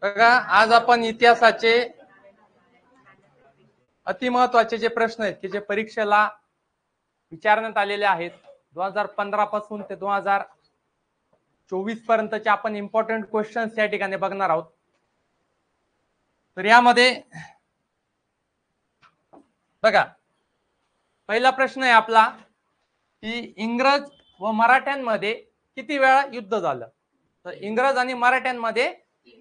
बघा, आज आपण इतिहासाचे अतिमहत्वाचे जे प्रश्न आहेत की जे परीक्षेला विचारण्यात आलेले आहेत 2015 पासून ते 2024 पर्यंतचे आपण इम्पॉर्टंट क्वेश्चन्स या ठिकाणी बघणार आहोत. तर यामध्ये बघा, पहिला प्रश्न आहे आपला की इंग्रज व मराठ्यांमध्ये किती वेळा युद्ध झालं. तर इंग्रज आणि मराठ्यांमध्ये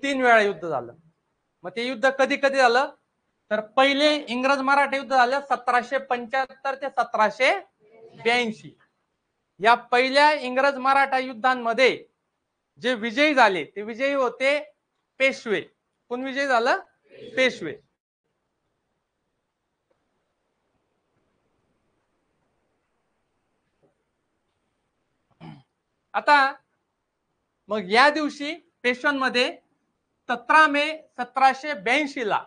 3 वेळा युद्ध झालं. मग ते युद्ध कधी कधी झालं, तर पहिले इंग्रज मराठा युद्ध झालं 1775 ते 1782. या पहिल्या इंग्रज मराठा युद्धांमध्ये जे विजयी झाले ते विजयी होते पेशवे. कोण विजयी झालं? पेशवे. आता मग या दिवशी पेशव्यांमध्ये 17 मे 1782 ला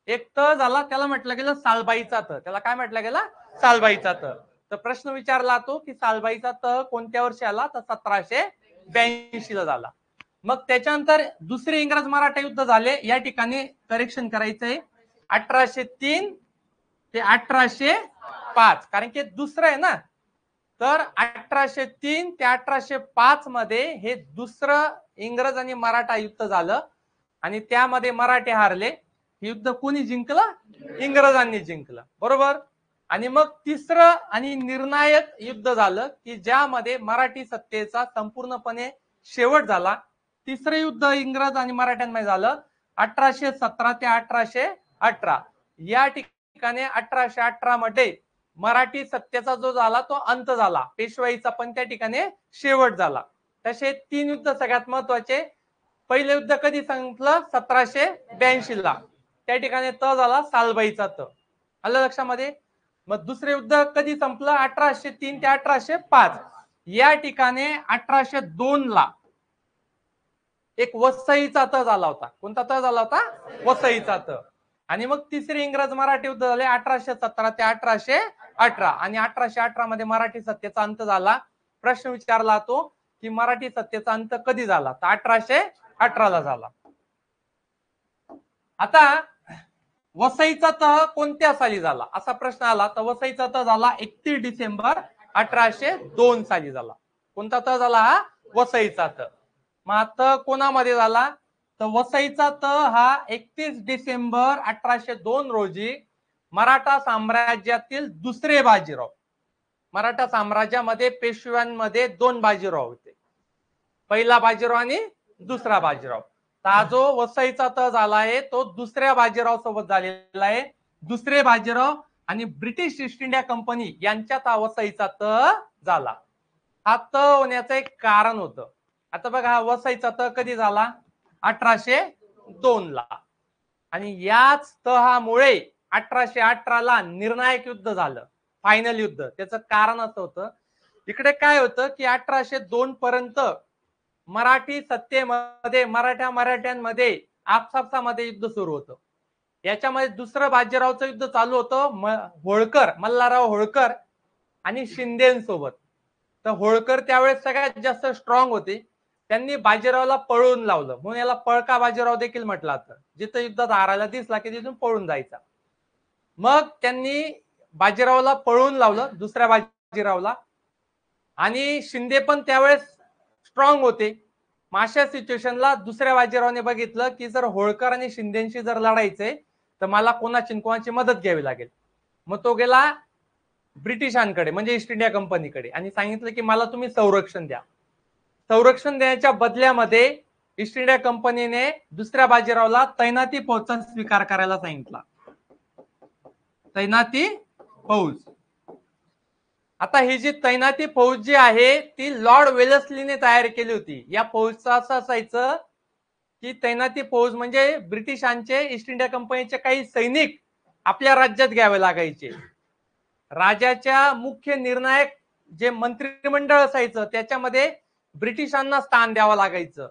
एक तह झाला, त्याला म्हटलं गेलं सालबाईचा तह. त्याला काय म्हटलं गेलं? सालबाईचा तह. तर प्रश्न विचारला तो की सालबाईचा तह कोणत्या वर्षी आला, तर 1782 ला झाला. मग त्याच्यानंतर दुसरे इंग्रज मराठा युद्ध झाले. या ठिकाणी करेक्शन करायचंय, 1803 ते 1805, कारण की दुसरं आहे ना. तर 1803 ते 1805 मध्ये हे दुसरं इंग्रज आणि मराठा युद्ध झालं आणि त्यामध्ये मराठे हारले. युद्ध कोणी जिंकलं? इंग्रजांनी जिंकलं, बरोबर. आणि मग तिसरं आणि निर्णायक युद्ध झालं की ज्यामध्ये मराठी सत्तेचा संपूर्णपणे शेवट झाला. तिसरं युद्ध इंग्रज आणि मराठ्यांमध्ये झालं 1817 ते 1818. या ठिकाणी 1818 मध्ये मराठी सत्तेचा जो झाला तो अंत झाला, पेशवाईचा पण त्या ठिकाणी शेवट झाला. तसे 3 युद्ध सगळ्यात महत्वाचे. पहिलं युद्ध कधी संपलं? 1782 ला. त्या ठिकाणी तह झाला सालबाईचा तह. आलं लक्षामध्ये? मग दुसरे युद्ध कधी संपलं? 1803 ते 1805. या ठिकाणी 1802 ला एक वसईचा तह झाला होता. कोणता तह झाला होता? वसईचा तह. आणि मग तिसरे इंग्रज मराठी युद्ध झाले 1817 ते 1818. आणि 1818 मध्ये मराठी सत्तेचा अंत झाला. प्रश्न विचारला तो की मराठी सत्तेचा अंत कधी झाला, तर 1818 ला झाला. आता वसईचा तह कोणत्या साली झाला असा प्रश्न आला, तर वसईचा तह झाला 31 डिसेंबर 1802 साली झाला. कोणता तह झाला? हा वसईचा तह. मग आता कोणामध्ये झाला, तर वसईचा तह हा 31 डिसेंबर 1802 रोजी मराठा साम्राज्यातील दुसरे बाजीराव. मराठा साम्राज्यामध्ये पेशव्यांमध्ये 2 बाजीराव होते, पहिला बाजीराव आणि दुसरा बाजीराव. हा जो वसईचा तह झाला आहे तो दुसऱ्या बाजीराव सोबत झालेला आहे. दुसरे बाजीराव आणि ब्रिटिश ईस्ट इंडिया कंपनी यांच्यात हा वसईचा तह झाला. हा तह होण्याचं एक कारण होतं. आता बघा, हा वसईचा तह कधी झाला? 1802 ला. आणि याच तहामुळे 1818 ला निर्णायक युद्ध झालं, फायनल युद्ध. त्याचं कारण असं होतं, इकडे काय होतं की 1802 पर्यंत मराठी सत्तेमध्ये मराठ्यांमध्ये आपसापसामध्ये युद्ध सुरू होतं. याच्यामध्ये दुसरं बाजीरावचं युद्ध चालू होतं होळकर, मल्हारराव होळकर आणि शिंदेसोबत. तर होळकर त्यावेळेस सगळ्यात जास्त स्ट्रॉंग होते. त्यांनी बाजीरावला पळून लावलं, म्हणून याला पळका बाजीराव देखील म्हटलं जातं. जिथं युद्धात हारायला दिसला की तिथून पळून जायचा. मग त्यांनी बाजीरावला पळून लावलं, दुसऱ्या बाजीरावला. आणि शिंदे पण त्यावेळेस स्ट्रॉंग होते. अशा सिच्युएशनला दुसऱ्या बाजीरावने बघितलं की जर होळकर आणि शिंदेशी जर लढायचंय तर मला कोणाची मदत घ्यावी लागेल. मग तो गेला ब्रिटिशांकडे म्हणजे ईस्ट इंडिया कंपनीकडे आणि सांगितलं की मला तुम्ही संरक्षण द्या. संरक्षण देण्याच्या बदल्यामध्ये ईस्ट इंडिया कंपनीने दुसऱ्या बाजीरावला तैनाती फौजचा स्वीकार करायला सांगितला. तैनाती फौज. आता ही जी तैनाती फौज जी आहे ती लॉर्ड वेलेस्लीने तयार केली होती. या फौजचं असं असायचं की तैनाती फौज म्हणजे ब्रिटिशांचे ईस्ट इंडिया कंपनीचे काही सैनिक आपल्या राज्यात घ्यावे लागायचे. राजाच्या मुख्य निर्णायक जे मंत्रिमंडळ असायचं त्याच्यामध्ये ब्रिटिशांना स्थान द्यावं लागायचं.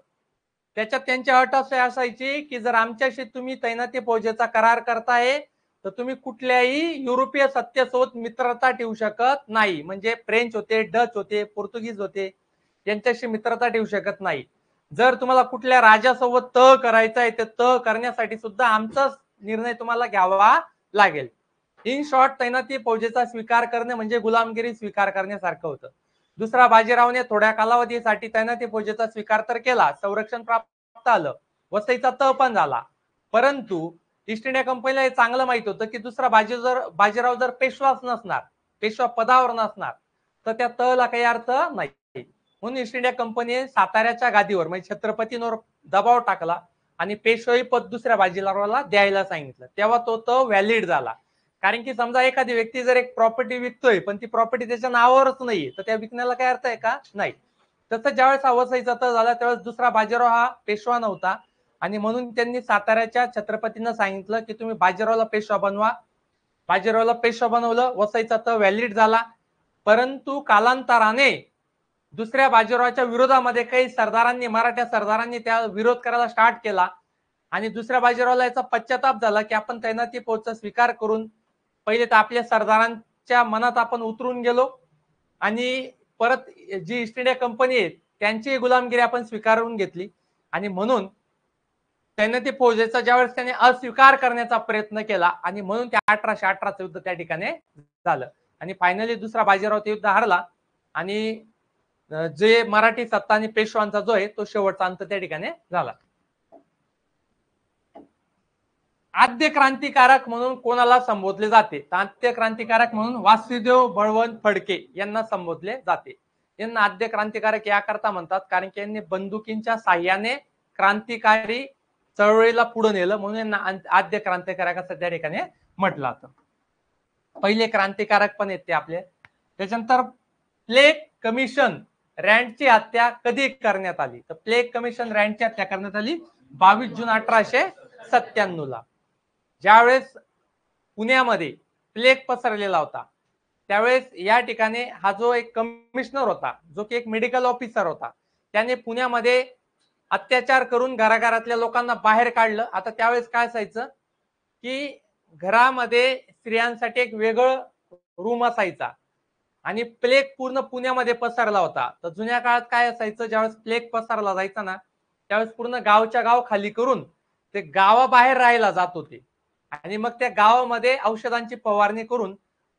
त्याच्यात त्यांची अट असायची की जर आमच्याशी तुम्ही तैनाती फौजेचा करार करताय तर तुम्ही कुठल्याही युरोपीय सत्तेसोबत मित्रता ठेवू शकत नाही. म्हणजे फ्रेंच होते, डच होते, पोर्तुगीज होते, यांच्याशी मित्रता ठेवू शकत नाही. जर तुम्हाला कुठल्या राजासोबत तह करायचा आहे ते तह करण्यासाठी सुद्धा आमचाच निर्णय तुम्हाला घ्यावा लागेल. इन शॉर्ट तैनाती फौजेचा स्वीकार करणे म्हणजे गुलामगिरी स्वीकार करण्यासारखं होतं. दुसरा बाजीरावने थोड्या कालावधीसाठी तैनाती फौजेचा स्वीकार तर केला, संरक्षण प्राप्त आलं, वसईचा तह पण झाला, परंतु ईस्ट इंडिया कंपनीला हे चांगलं माहित होतं की दुसरा बाजीराव जर पेशवाच नसणार, पेशवा पदावर नसणार, तर त्या तहला काही अर्थ नाही. म्हणून ईस्ट इंडिया कंपनीने साताऱ्याच्या गादीवर म्हणजे छत्रपतींवर दबाव टाकला आणि पेशवाई पद दुसऱ्या बाजीरावाला द्यायला सांगितलं. तेव्हा तो तह व्हॅलिड झाला. कारण की समजा एखादी व्यक्ती जर एक प्रॉपर्टी विकतोय पण ती प्रॉपर्टी त्याच्या नावावरच नाहीये, तर त्या विकण्याला काय अर्थ आहे का? नाही. तसं ज्यावेळेस हा वसईचा तह झाला त्यावेळेस दुसरा बाजीराव हा पेशवा नव्हता आणि म्हणून त्यांनी साताऱ्याच्या छत्रपतींना सांगितलं की तुम्ही बाजीरावला पेशवा बनवा. बाजीरावला पेशवा बनवलं, वसईचा तह व्हॅलिड झाला. परंतु कालांतराने दुसऱ्या बाजीरावाच्या विरोधामध्ये काही सरदारांनी, मराठा सरदारांनी त्या विरोध करायला स्टार्ट केला आणि दुसऱ्या बाजीरावाला याचा पश्चाताप झाला की आपण तैनाती फौजचा स्वीकार करून पहिले तर आपल्या सरदारांच्या मनात आपण उतरून गेलो आणि परत जी ईस्ट इंडिया कंपनी आहे त्यांची गुलामगिरी आपण स्वीकारून घेतली आणि म्हणून तैनाती फौजेचा ज्यावेळेस त्याने अस्वीकार करण्याचा प्रयत्न केला आणि म्हणून त्या 1818चं युद्ध त्या ठिकाणी झालं आणि फायनली दुसरा बाजीराव ते युद्ध हारला आणि जे मराठी सत्ता आणि पेशवांचा जो आहे तो शेवटचा अंत त्या ठिकाणी झाला. आद्य क्रांतिकारक म्हणून कोणाला संबोधले जाते? आद्य क्रांतिकारक म्हणून वासुदेव बळवंत फडके यांना संबोधले जाते. यांना आद्य क्रांतिकारक याकरता म्हणतात कारण की यांनी बंदुकींच्या साह्याने क्रांतिकारी चळवळीला पुढे नेलं म्हणून यांना आद्य क्रांतिकारक असं त्या ठिकाणी म्हटलं जातं. पहिले क्रांतिकारक पण आहेत ते आपले. त्याच्यानंतर प्लेग कमिशन रँडची हत्या कधी करण्यात आली? तर प्लेग कमिशन रँडची हत्या करण्यात आली 22 जून 1897 ला. ज्यावेळेस पुण्यामध्ये प्लेग पसरलेला होता त्यावेळेस या ठिकाणी हा जो एक कमिशनर होता जो की एक मेडिकल ऑफिसर होता त्याने पुण्यामध्ये अत्याचार करून घराघरातल्या लोकांना बाहेर काढलं. आता त्यावेळेस काय असायचं की घरामध्ये स्त्रियांसाठी एक वेगळं रूम असायचा आणि प्लेग पूर्ण पुण्यामध्ये पसरला होता. तर जुन्या काळात काय असायचं ज्यावेळेस प्लेग पसरला जायचा ना त्यावेळेस पूर्ण गावच्या गाव खाली करून ते गावाबाहेर राहायला जात होते आणि मग त्या गावामध्ये औषधांची फवारणी करून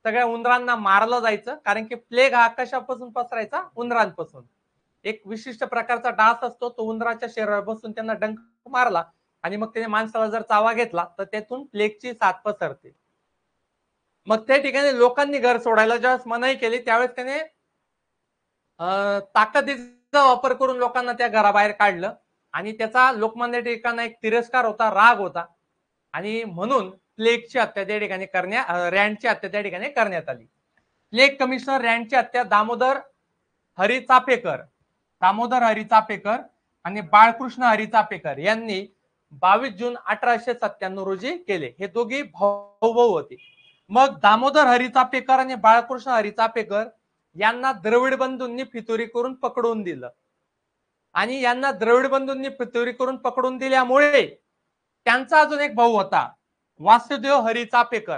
सगळ्या उंदरांना मारलं जायचं कारण की प्लेग हा कशापासून पसरायचा? उंदरांपासून. एक विशिष्ट प्रकारचा डास असतो तो उंदराच्या शरीरावर बसून त्यांना डंक मारला आणि मग त्याने माणसाला जर चावा घेतला तर त्यातून प्लेगची साथ पसरते. मग त्या ठिकाणी लोकांनी घर सोडायला ज्यावेळेस मनाई केली त्यावेळेस त्याने ताकदीचा वापर करून लोकांना त्या घराबाहेर काढलं आणि त्याचा लोकमान्य टिळकांना एक तिरस्कार होता, राग होता आणि म्हणून प्लेगची हत्या त्या ठिकाणी रँडची हत्या त्या ठिकाणी करण्यात आली. प्लेग कमिशनर रँडची हत्या दामोदर हरी चाफेकर आणि बाळकृष्ण हरी चाफेकर यांनी 22 जून 1897 रोजी केले. हे दोघी भाऊ होते. मग दामोदर हरी चाफेकर आणि बाळकृष्ण हरी चाफेकर यांना द्रविड बंधूंनी फितुरी करून पकडून दिलं आणि यांना द्रविड बंधूंनी फितुरी करून पकडून दिल्यामुळे त्यांचा अजून एक भाऊ होता वासुदेव हरी चाफेकर.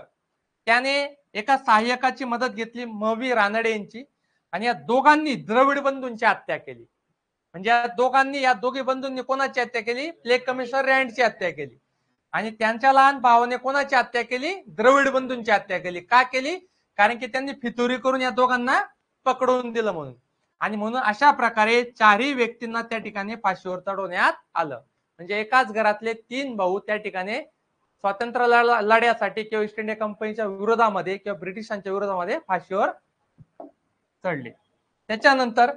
त्याने एका सहाय्यकाची मदत घेतली म.व्ही. रानडे यांची आणि या दोघांनी द्रविड बंधूंची हत्या केली. म्हणजे या दोघी बंधूंनी कोणाची हत्या केली? प्लेग कमिशनर रँडची हत्या केली आणि त्यांच्या लहान भावाने कोणाची हत्या केली? द्रविड बंधूंची हत्या केली. का केली? कारण की त्यांनी फितुरी करून या दोघांना पकडून दिलं म्हणून. आणि म्हणून अशा प्रकारे चारही व्यक्तींना त्या ठिकाणी फाशीवर चढवण्यात आलं. म्हणजे एकाच घरातले 3 भाऊ त्या ठिकाणी स्वातंत्र्य लढ्यासाठी किंवा ईस्ट इंडिया कंपनीच्या विरोधामध्ये किंवा ब्रिटिशांच्या विरोधामध्ये फाशीवर चढले. त्याच्यानंतर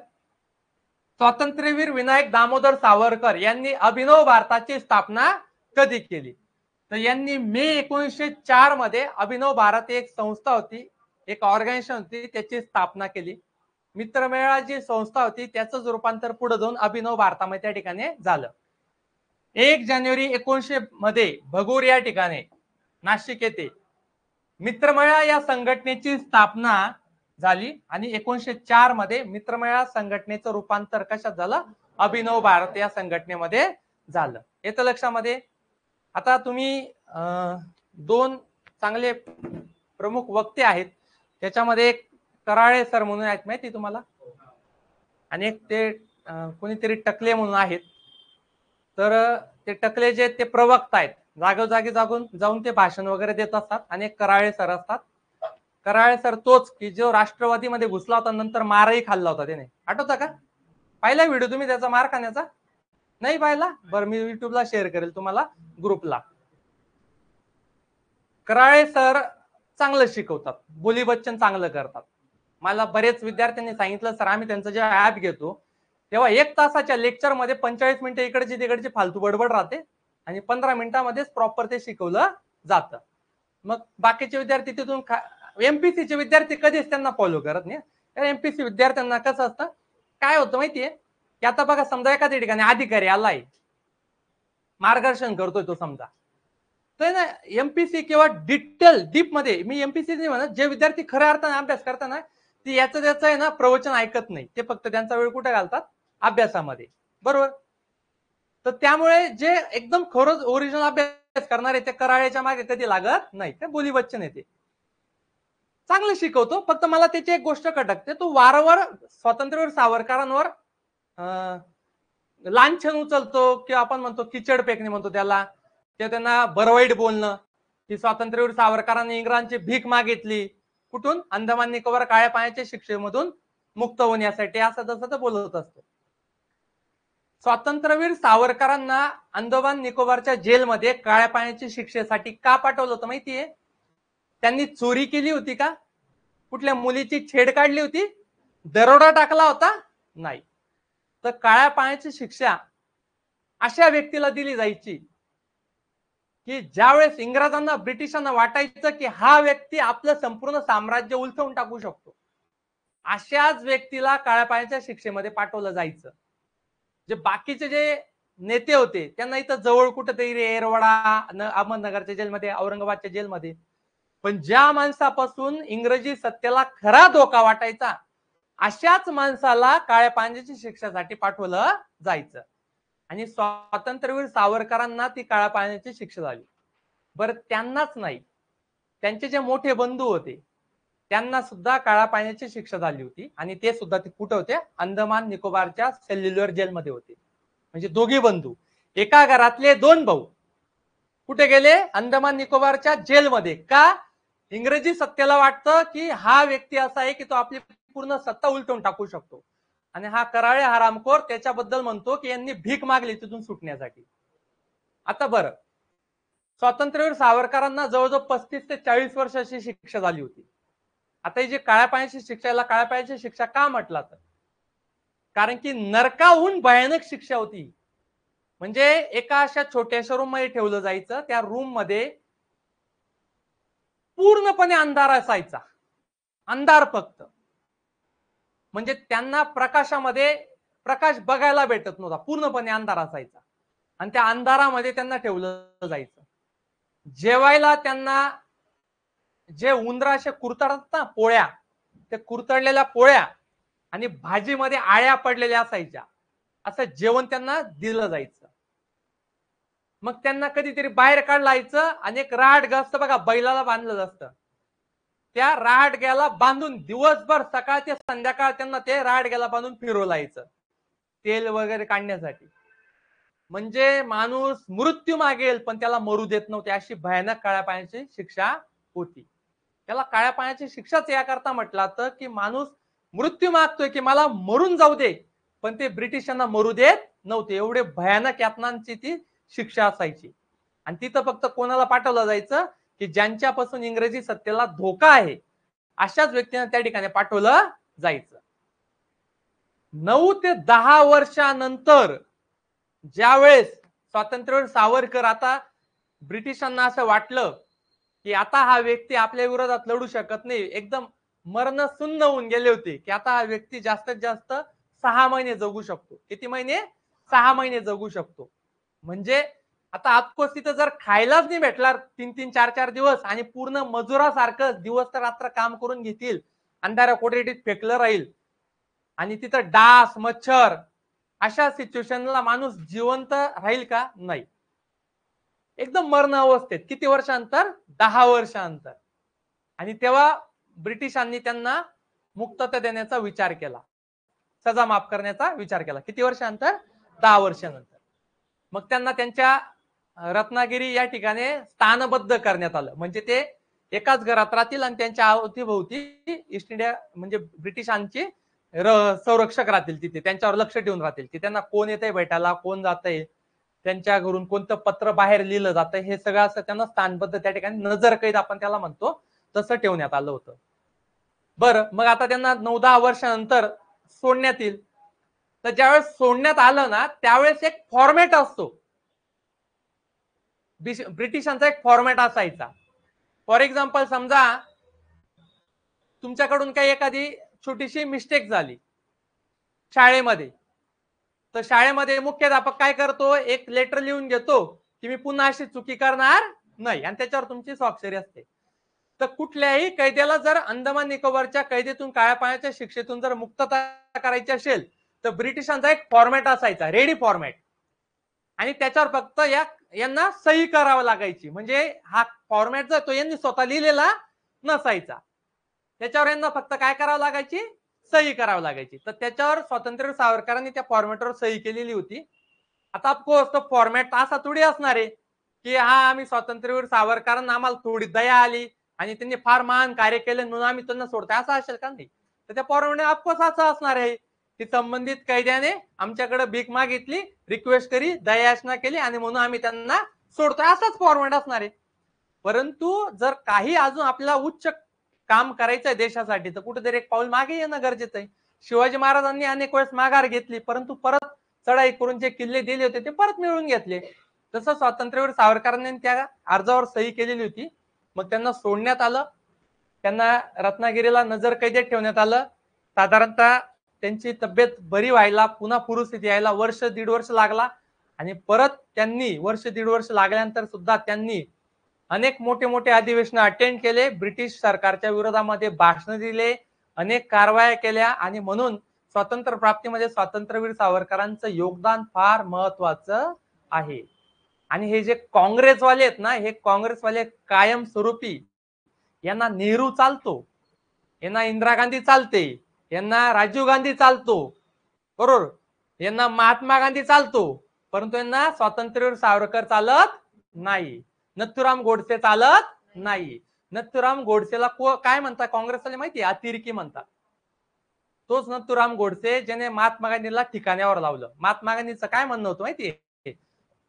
स्वातंत्र्यवीर विनायक दामोदर सावरकर यांनी अभिनव भारताची स्थापना कधी केली? तर यांनी मे 1904 मध्ये अभिनव भारत एक संस्था होती, एक ऑर्गनायझेशन होती, त्याची स्थापना केली. मित्रमेळा जी संस्था होती त्याचं रूपांतर पुढे जाऊन अभिनव भारतामध्ये त्या ठिकाणी झालं. 1 जानेवारी 1900 मध्ये भगूर या ठिकाणी नाशिक येथे मित्रमेळा या संघटनेची स्थापना झाली आणि 1904 मध्ये मित्रमेळा संघटनेचं रूपांतर कशात झालं? अभिनव भारत या संघटनेमध्ये झालं. येतं लक्षामध्ये. आता तुम्ही 2 चांगले प्रमुख वक्ते आहेत त्याच्यामध्ये एक कराळे सर म्हणून आहेत माहिती तुम्हाला आणि एक ते कोणीतरी टकले म्हणून आहेत. तर ते टकले जे ते प्रवक्ता आहेत, जागोजागी जाऊन ते भाषण वगैरे देत असतात. आणि एक कराळे सर असतात. कराळे सर तोच की जो राष्ट्रवादीमध्ये घुसला होता, नंतर मारही खाल्ला होता त्याने, आठवतं का? पाहिला व्हिडिओ तुम्ही त्याचा मार खाण्याचा? नाही पाहिला? बरं, मी युट्यूबला शेअर करेल तुम्हाला ग्रुपला. कराळे सर चांगलं शिकवतात, बोली बच्चन चांगलं करतात. मला बरेच विद्यार्थ्यांनी सांगितलं, सर आम्ही त्यांचं जेव्हा ऍप घेतो तेव्हा 1 तासाच्या लेक्चर मध्ये 45 मिनिटं इकडची तिकडची फालतू बडबड राहते आणि 15 मिनिटांमध्येच प्रॉपर ते शिकवलं जातं. मग बाकीचे विद्यार्थी तिथून एमपीसीचे विद्यार्थी कधीच त्यांना फॉलो करत नाही. एमपीसी विद्यार्थ्यांना कसं असतं, काय होतं माहितीये की आता बघा, समजा एखाद्या ठिकाणी अधिकारी आलाय, मार्गदर्शन करतोय तो, समजा तर ना एमपीसी किंवा डीप मध्ये, मी एमपीसी नाही म्हणत, जे विद्यार्थी खऱ्या अर्थाने अभ्यास करताना ते याचं त्याचं आहे ना प्रवचन ऐकत नाही, ते फक्त त्यांचा वेळ कुठे घालतात, अभ्यासामध्ये, बरोबर. तर त्यामुळे जे एकदम खरंच ओरिजिनल अभ्यास करणारे ते कराळ्याच्या मागे कधी लागत नाही, ते बोली बच्चन येते, चांगलं शिकवतो. फक्त मला त्याची एक गोष्ट खटकते, तो वारंवार स्वातंत्र्यवीर सावरकरांवर लांछन उचलतो, किंवा आपण म्हणतो किचड फेकणे म्हणतो त्याला, ते त्यांना बरवाईट बोलणं, की स्वातंत्र्यवीर सावरकरांनी इंग्रजांची भीक मागितली, कुठून? अंदमान निकोबार काळ्या पाण्याच्या शिक्षेमधून मुक्त होण्यासाठी, असं तसं तर बोलत असतो. स्वातंत्र्यवीर सावरकरांना अंदमान निकोबारच्या जेलमध्ये काळ्या पाण्याच्या शिक्षेसाठी का पाठवलं होतं माहितीये? त्यांनी चोरी केली होती का? कुठल्या मुलीची छेड काढली होती? दरोडा टाकला होता? नाही. तर काळ्या पाण्याची शिक्षा अशा व्यक्तीला दिली जायची की ज्यावेळेस इंग्रजांना, ब्रिटिशांना वाटायचं की हा व्यक्ती आपलं संपूर्ण साम्राज्य उलथवून टाकू शकतो, अशाच व्यक्तीला काळ्या पाण्याच्या शिक्षेमध्ये पाठवलं जायचं. जे बाकीचे जे नेते होते त्यांना इथं जवळ कुठेतरी एरवाडा, अहमदनगरच्या जेलमध्ये, औरंगाबादच्या जेलमध्ये, पण ज्या माणसापासून इंग्रजी सत्तेला खरा धोका वाटायचा अशाच माणसाला काळ्या पाण्याच्या शिक्षेसाठी पाठवलं जायचं. आणि स्वातंत्र्यवीर सावरकरांना ती काळ्या पाण्याची शिक्षा झाली. बरं, त्यांनाच नाही, त्यांचे जे मोठे बंधू होते त्यांना सुद्धा काळ्या पाण्याची शिक्षा झाली होती. आणि ते सुद्धा ते कुठे होते? अंदमान निकोबारच्या सेल्युलर जेलमध्ये होते. म्हणजे दोघी बंधू, एका घरातले 2 भाऊ कुठे गेले? अंदमान निकोबारच्या जेलमध्ये. का? इंग्रजी सत्तेला वाटतं की हा व्यक्ती असा आहे की तो आपली पूर्ण सत्ता उलटवून टाकू शकतो. आणि हा कराळे हरामखोर त्याच्याबद्दल म्हणतो की यांनी भीक मागली तिथून सुटण्यासाठी. आता बरं, स्वातंत्र्यवीर सावरकरांना जवळजवळ 35 ते 40 वर्षाची शिक्षा झाली होती. आता ही जी काळ्या पाण्याची शिक्षा, याला काळ्या पाण्याची शिक्षा का म्हटलं तर? कारण की नरकाहून भयानक शिक्षा होती. म्हणजे एका अशा छोट्याशा रूम मध्ये ठेवलं जायचं, त्या रूम मध्ये पूर्णपणे अंधार असायचा, अंधार फक्त. म्हणजे त्यांना प्रकाशामध्ये प्रकाश बघायला भेटत नव्हता, पूर्णपणे अंधार असायचा. आणि त्या अंधारामध्ये त्यांना ठेवलं जायचं. जेवायला त्यांना जे उंदराशे कुरतडतात ना पोळ्या, त्या कुरतडलेल्या पोळ्या आणि भाजीमध्ये आळ्या पडलेल्या असायच्या, असं जेवण त्यांना दिलं जायचं. मग त्यांना कधीतरी बाहेर काढलं जायचं आणि एक राहाडगं असतं बघा, बैलाला बांधलं असतं, त्या राहाडग्याला बांधून दिवसभर सकाळ ते संध्याकाळ त्यांना ते राहाडग्याला बांधून फिरवलायचं तेल वगैरे काढण्यासाठी. म्हणजे माणूस मृत्यू मागेल पण त्याला मरू देत नव्हते, अशी भयानक काळ्या पाण्याची शिक्षा होती. त्याला काळ्या पाण्याची शिक्षाच याकरता म्हटलं जातं की माणूस मृत्यू मागतोय की मला मरून जाऊ दे, पण ते ब्रिटिशांना मरू देत नव्हते. एवढे भयानक यातनांची ती शिक्षा असायची. आणि तिथं फक्त कोणाला पाठवलं जायचं की ज्यांच्यापासून इंग्रजी सत्तेला धोका आहे, अशाच व्यक्तींना त्या ठिकाणी पाठवलं जायचं. 9 ते 10 वर्षानंतर ज्यावेळेस स्वातंत्र्यवीर सावरकर, आता ब्रिटिशांना असं वाटलं की आता हा व्यक्ती आपल्या विरोधात लढू शकत नाही, एकदम मरणशून्य होऊन गेले होते, की आता हा व्यक्ती जास्तीत जास्त 6 महिने जगू शकतो. किती महिने? 6 महिने जगू शकतो. म्हणजे आता आपकोस तिथं जर खायलाच नाही भेटणार 3-3, 4-4 दिवस आणि पूर्ण मजुरासारखं दिवस तर रात्र काम करून घेतील, अंधाऱ्या कोठडीत फेकलं राहील आणि तिथं डास, मच्छर, अशा सिच्युएशनला माणूस जिवंत राहील का? नाही. एकदम मरण अवस्थेत. किती वर्षांतर? 10 वर्षांतर. आणि तेव्हा ब्रिटिशांनी त्यांना मुक्तता देण्याचा विचार केला, सजा माफ करण्याचा विचार केला. किती वर्षांतर? 10 वर्षानंतर. मग त्यांना त्यांच्या रत्नागिरी या ठिकाणी स्थानबद्ध करण्यात आलं. म्हणजे ते एकाच घरात राहतील आणि त्यांच्या अवतीभोवती ईस्ट इंडिया म्हणजे ब्रिटिशांची संरक्षक राहतील, तिथे त्यांच्यावर लक्ष ठेवून राहतील की त्यांना कोण येतंय भेटायला, कोण जातंय, त्यांच्या घरून कोणतं पत्र बाहेर लिहिलं जातं, हे सगळं असं त्यांना स्थानबद्ध त्या ठिकाणी नजरकैद आपण त्याला म्हणतो तसं ठेवण्यात आलं होतं. बरं, मग आता त्यांना 9-10 वर्षानंतर सोडण्यात येईल. तर ज्यावेळेस सोडण्यात आलं ना त्यावेळेस एक फॉर्मॅट असतो, ब्रिटिशांचा एक फॉर्मॅट असायचा. फॉर एक्झाम्पल समजा तुमच्याकडून काही एखादी छोटीशी मिस्टेक झाली शाळेमध्ये, तर शाळेमध्ये मुख्याध्यापक काय करतो, एक लेटर लिहून घेतो की मी पुन्हा अशी चुकी करणार नाही, आणि त्याच्यावर तुमची स्वाक्षरी असते. तर कुठल्याही कैद्याला जर अंदमान निकोबारच्या कैदेतून काळ्या पाण्याच्या शिक्षेतून जर मुक्तता करायची असेल तर ब्रिटिशांचा एक फॉर्मॅट असायचा, रेडी फॉर्मॅट, आणि त्याच्यावर फक्त यांना सही करावं लागायची. म्हणजे हा फॉर्मॅट जो तो यांनी स्वतः लिहिलेला नसायचा, त्याच्यावर यांना फक्त काय करावं लागायची, सही करावं लागायची. तर त्याच्यावर स्वातंत्र्यवीर सावरकरांनी त्या फॉर्मॅटवर सही केलेली होती. आता ऑफकोर्स तो फॉर्मॅट असा थोडी असणार आहे की हा आम्ही स्वातंत्र्यवीर सावरकरांना आम्हाला थोडी दया आली आणि त्यांनी फार महान कार्य केले म्हणून आम्ही त्यांना सोडतोय, असं असेल का? नाही. तर त्या फॉर्मॅट ऑफकोर्स असं असणार आहे की संबंधित कैद्याने आमच्याकडे भीक मागितली, रिक्वेस्ट करी, दयायाचना केली आणि म्हणून आम्ही त्यांना सोडतोय, असाच फॉर्मॅट असणार आहे. परंतु जर काही अजून आपल्याला उच्च काम करायचंय देशासाठी तर कुठेतरी एक पाऊल मागे येणं गरजेचं आहे. शिवाजी महाराजांनी अनेक वेळेस माघार घेतली, परंतु परत चढाई करून जे किल्ले दिले होते ते परत मिळवून घेतले. तसं स्वातंत्र्यवीर सावरकरांनी त्या अर्जावर सही केलेली होती. मग त्यांना सोडण्यात आलं, त्यांना रत्नागिरीला नजरकैदेत ठेवण्यात आलं. साधारणतः त्यांची तब्येत बरी व्हायला, पुन्हा पूर्वस्थिती यायला 1-1.5 वर्ष लागला, आणि परत त्यांनी 1-1.5 वर्ष लागल्यानंतर सुद्धा त्यांनी अनेक मोठे मोठे अधिवेशन अटेंड केले, ब्रिटिश सरकारच्या विरोधामध्ये भाषण दिले, अनेक कारवाया केल्या, आणि म्हणून स्वातंत्र्य प्राप्तीमध्ये स्वातंत्र्यवीर सावरकरांचं योगदान फार महत्वाचं आहे. आणि हे जे काँग्रेसवाले आहेत ना, हे काँग्रेसवाले कायमस्वरूपी यांना नेहरू चालतो, यांना इंदिरा गांधी चालते, यांना राजीव गांधी चालतो, बरोबर, यांना महात्मा गांधी चालतो, परंतु यांना स्वातंत्र्यवीर सावरकर चालत नाही, नथुराम गोडसे चालत नाही. नथुराम गोडसेला काय म्हणतात काँग्रेसवाले माहिती आहे? अतिरेकी म्हणतात. तोच नथुराम गोडसे ज्याने महात्मा गांधीला ठिकाण्यावर लावलं. महात्मा गांधीचं काय म्हणणं होतं माहितीये,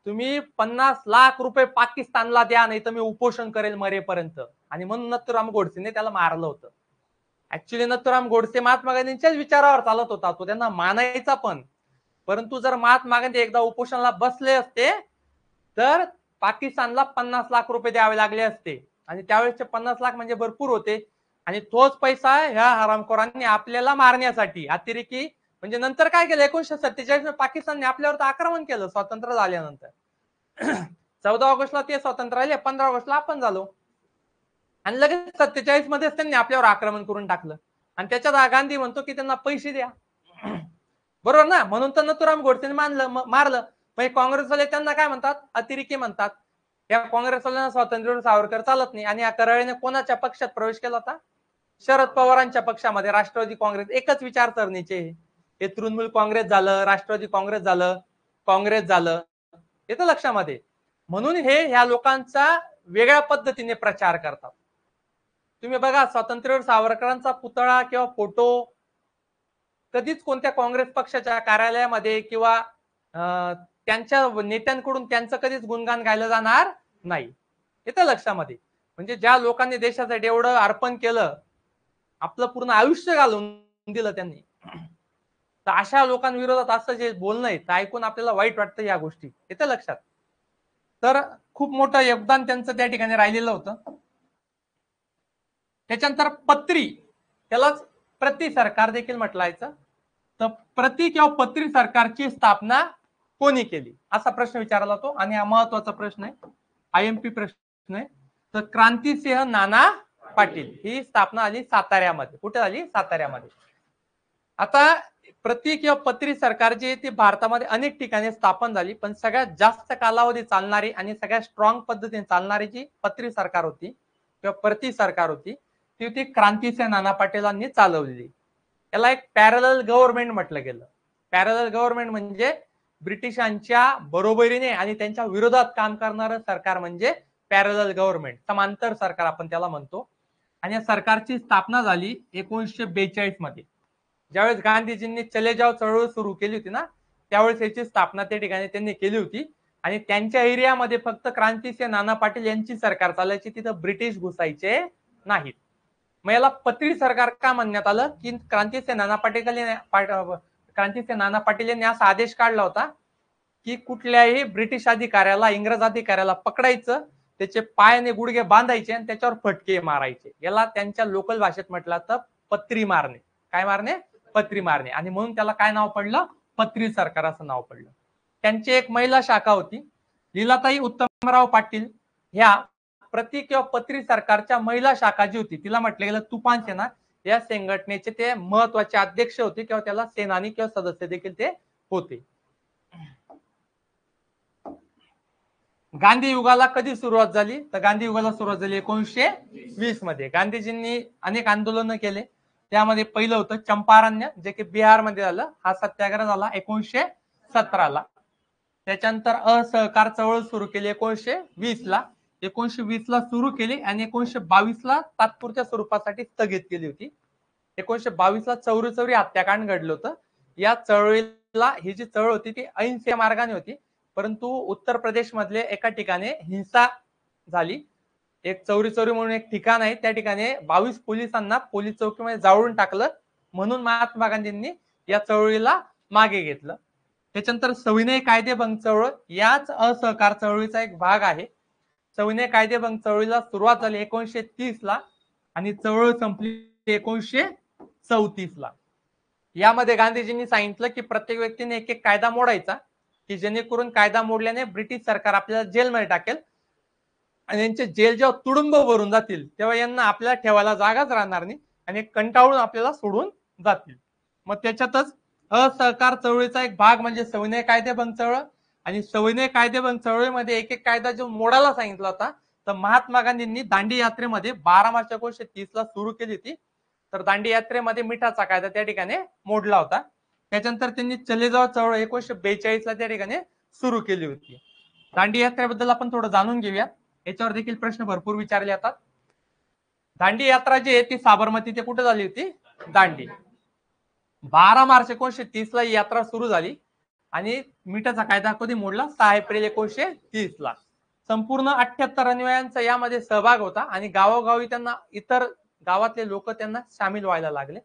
तुम्ही 50 लाख रुपये पाकिस्तानला द्या नाही तर मी उपोषण करेल मरेपर्यंत, आणि म्हणून नथुराम गोडसेने त्याला मारलं होतं. ऍक्च्युली नथुराम गोडसे महात्मा गांधींच्याच विचारावर चालत होता, तो त्यांना मानायचा पण. परंतु जर महात्मा गांधी एकदा उपोषणाला बसले असते तर पाकिस्तानला 50 लाख रुपये द्यावे लागले असते, आणि त्यावेळेसचे 50 लाख म्हणजे भरपूर होते. आणि तोच पैसा ह्या हरामखोरांनी आपल्याला मारण्यासाठी, अतिरेकी म्हणजे नंतर काय केलं, 1947 पाकिस्तानने आपल्यावर आक्रमण केलं स्वातंत्र्य झाल्यानंतर. 14 ऑगस्टला ते स्वतंत्र राहिले, 15 ऑगस्टला आपण झालो, आणि लगेच 47 मध्येच त्यांनी आपल्यावर आक्रमण करून टाकलं. आणि त्याच्यात गांधी म्हणतो की त्यांना पैसे द्या, बरोबर ना? म्हणून तर नथुराम गोडसेने मारलं. म्हणजे काँग्रेसवाले त्यांना काय म्हणतात, अतिरेकी म्हणतात. या काँग्रेसवाल्यांना स्वातंत्र्यवीर सावरकर चालत नाही. आणि या कराळीने कोणाच्या पक्षात प्रवेश केला होता? शरद पवारांच्या पक्षामध्ये, राष्ट्रवादी काँग्रेस. एकच विचारसरणीचे हे तृणमूल काँग्रेस झालं, राष्ट्रवादी काँग्रेस झालं, काँग्रेस झालं, येतं लक्षामध्ये. म्हणून हे ह्या लोकांचा वेगळ्या पद्धतीने प्रचार करतात. तुम्ही बघा, स्वातंत्र्यवीर सावरकरांचा पुतळा किंवा फोटो कधीच कोणत्या काँग्रेस पक्षाच्या कार्यालयामध्ये किंवा त्यांच्या नेत्यांकडून त्यांचं कधीच गुणगान गायलं जाणार नाही, येतं लक्षामध्ये. म्हणजे ज्या लोकांनी देशासाठी एवढं अर्पण केलं, आपलं पूर्ण आयुष्य घालून दिलं त्यांनी, तर अशा लोकांविरोधात असं जे बोलणं आहे तर ऐकून आपल्याला वाईट वाटतं या गोष्टी, येतं लक्षात. तर खूप मोठं योगदान त्यांचं त्या ठिकाणी राहिलेलं होतं. त्याच्यानंतर पत्री, त्यालाच प्रति सरकार देखील म्हटलायचं. तर प्रति किंवा पत्री सरकारची स्थापना कोणी केली असा प्रश्न विचारला तो, आणि हा महत्वाचा प्रश्न आहे, आयएमपी प्रश्न आहे. तर क्रांतिसिंह नाना पाटील ही स्थापना आली साताऱ्यामध्ये. कुठे आली? साताऱ्यामध्ये. आता प्रति किंवा पत्री सरकार जी ती भारतामध्ये अनेक ठिकाणी स्थापन झाली, पण सगळ्यात जास्त कालावधी चालणारी आणि सगळ्यात स्ट्रॉंग पद्धतीने चालणारी जी पत्री सरकार होती किंवा प्रति सरकार होती ती होती क्रांतिसिंह नाना पाटीलांनी चालवलेली. याला एक पॅरलल गव्हर्नमेंट म्हटलं गेलं. पॅरलल गव्हर्नमेंट म्हणजे ब्रिटिशांच्या बरोबरीने आणि त्यांच्या विरोधात काम करणारं सरकार म्हणजे पॅरलल गव्हर्नमेंट, समांतर सरकार आपण त्याला म्हणतो. आणि या सरकारची स्थापना झाली 1942 मध्ये. ज्यावेळेस गांधीजींनी चले जाव चळवळ सुरू केली होती ना, त्यावेळेस याची स्थापना त्या ठिकाणी त्यांनी केली होती. आणि त्यांच्या एरियामध्ये फक्त क्रांतिसिंह नाना पाटील यांची सरकार चालायची, तिथं ब्रिटिश घुसायचे नाहीत. मग याला पत्री सरकार का म्हणण्यात आलं की क्रांतिसिंह नाना पाटील यांनी असा आदेश काढला होता की कुठल्याही ब्रिटिश अधिकाऱ्याला, इंग्रज अधिकाऱ्याला पकडायचं, त्याचे पाय आणि गुडघे बांधायचे आणि त्याच्यावर फटके मारायचे. याला त्यांच्या लोकल भाषेत म्हटलं तर पत्री मारणे. काय मारणे? पत्री मारणे. आणि म्हणून त्याला काय नाव पडलं? पत्री सरकार असं नाव पडलं. त्यांची एक महिला शाखा होती, लीलाताई उत्तमराव पाटील. ह्या प्रति किंवा पत्री सरकारच्या महिला शाखा जी होती तिला म्हटलं गेलं तुफान सेना. या संघटनेचे ते महत्वाचे अध्यक्ष होते किंवा त्याला सेनानी किंवा सदस्य देखील ते होते. गांधी युगाला कधी सुरुवात झाली? तर गांधी युगाला सुरुवात झाली 1920 मध्ये. गांधीजींनी अनेक आंदोलन केले. त्यामध्ये पहिलं होतं चंपारण्य, जे की बिहार मध्ये झालं. हा सत्याग्रह झाला 1917 ला. त्याच्यानंतर असहकार चळवळ सुरू केली 1920 ला. 1920 ला सुरू केली आणि 1922 ला तात्पुरत्या स्वरूपासाठी स्थगित केली होती. 1922 ला चौरी हत्याकांड घडलं होतं. या चळवळीला, ही जी चळवळ होती ती अहिंसे मार्गाने होती, परंतु उत्तर प्रदेश मधले एका ठिकाणी हिंसा झाली. एक चौरी म्हणून एक ठिकाण आहे, त्या ठिकाणी 22 पोलिसांना पोलीस चौकीमध्ये जाळून टाकलं. म्हणून महात्मा गांधींनी या चळवळीला मागे घेतलं. त्याच्यानंतर सविनय कायदेभंग चळवळ याच असहकार चळवळीचा एक भाग आहे. सविनय कायदेभंग चळवळीला सुरुवात झाली 1930 ला आणि चळवळ संपली 1934 ला. यामध्ये गांधीजींनी सांगितलं की प्रत्येक व्यक्तीने एक एक कायदा मोडायचा, की जेणेकरून कायदा मोडल्याने ब्रिटिश सरकार आपल्याला जेलमध्ये टाकेल आणि यांचे जेल जेव्हा तुडुंब भरून जातील तेव्हा यांना आपल्याला ठेवायला जागाच राहणार नाही आणि कंटाळून आपल्याला सोडून जातील. मग त्याच्यातच असहकार चळवळीचा एक भाग म्हणजे सविनय कायदेभंग चळवळ. आणि सविनय कायदेभंग चळवळीमध्ये एक एक कायदा जो मोडायला सांगितला होता, तर महात्मा गांधींनी दांडी यात्रेमध्ये 12 मार्च 1930 ला सुरू केली होती. तर दांडी यात्रेमध्ये मिठाचा कायदा त्या ठिकाणी मोडला होता. त्याच्यानंतर त्यांनी चले जाव चळवळ 1942 ला त्या ठिकाणी सुरू केली होती. दांडी यात्रेबद्दल आपण थोडं जाणून घेऊया. याच्यावर देखील प्रश्न भरपूर विचारले जातात. दांडी यात्रा जी आहे ती साबरमती ते कुठे झाली होती? दांडी. 12 मार्च 1930 ला ही यात्रा सुरू झाली आणि मिठाचा कायदा कधी मोडला? 6 एप्रिल 1930 ला. संपूर्ण 78 अनुयायांचा यामध्ये सहभाग होता आणि गावोगावी त्यांना इतर गावातले लोक त्यांना सामील व्हायला लागले.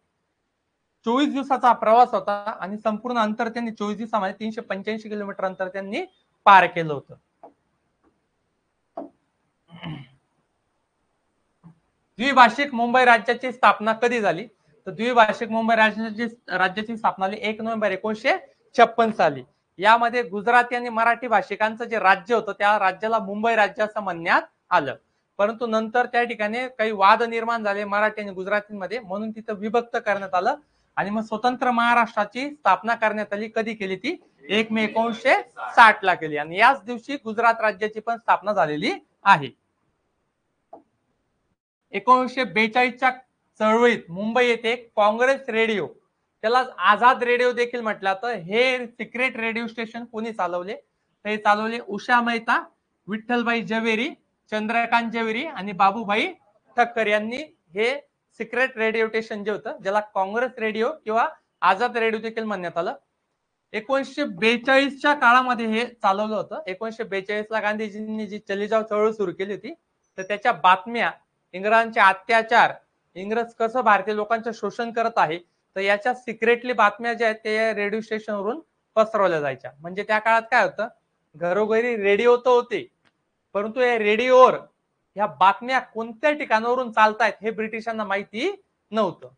24 दिवसाचा प्रवास होता आणि संपूर्ण अंतर त्यांनी 24 दिवसामध्ये 385 किलोमीटर अंतर त्यांनी पार केलं होतं. द्विभाषिक मुंबई राज्याची स्थापना कधी झाली? तर द्विभाषिक मुंबई राज्याची स्थापना झाली 1 नोव्हेंबर 1956 साली. यामध्ये गुजराती आणि मराठी भाषिकांचं जे राज्य होतं त्या राज्याला मुंबई राज्य असं म्हणण्यात आलं. परंतु नंतर त्या ठिकाणी काही वाद निर्माण झाले मराठी आणि गुजरातीमध्ये, म्हणून तिथं विभक्त करण्यात आलं आणि मग स्वतंत्र महाराष्ट्राची स्थापना करण्यात आली. कधी केली ती? 1 मे 1960 ला केली आणि याच दिवशी गुजरात राज्याची पण स्थापना झालेली आहे. 1942च्या चळवळीत मुंबई येथे काँग्रेस रेडिओ, त्याला आझाद रेडिओ देखील म्हटलं जातं, हे सिक्रेट रेडिओ स्टेशन कोणी चालवले? तर हे चालवले उषा मेहता, विठ्ठलभाई जवेरी, चंद्रकांत जवेरी आणि बाबूभाई ठक्कर यांनी. हे सिक्रेट रेडिओ स्टेशन जे होतं ज्याला काँग्रेस रेडिओ किंवा आझाद रेडिओ देखील म्हणण्यात आलं. 1942च्या काळामध्ये हे चालवलं होतं. 1942 ला गांधीजींनी जी चले जाव चळवळ सुरू केली होती, तर त्याच्या बातम्या, इंग्रजांचे अत्याचार, इंग्रज कसं भारतीय लोकांचं शोषण करत आहे, तर याच्या सिक्रेटली बातम्या ज्या आहेत ते रेडिओ स्टेशनवरून पसरवल्या जायच्या. म्हणजे त्या काळात काय होतं, घरोघरी रेडिओ तर होते, परंतु या रेडिओवर ह्या बातम्या कोणत्या ठिकाणावरून चालतायत हे ब्रिटिशांना माहिती नव्हतं.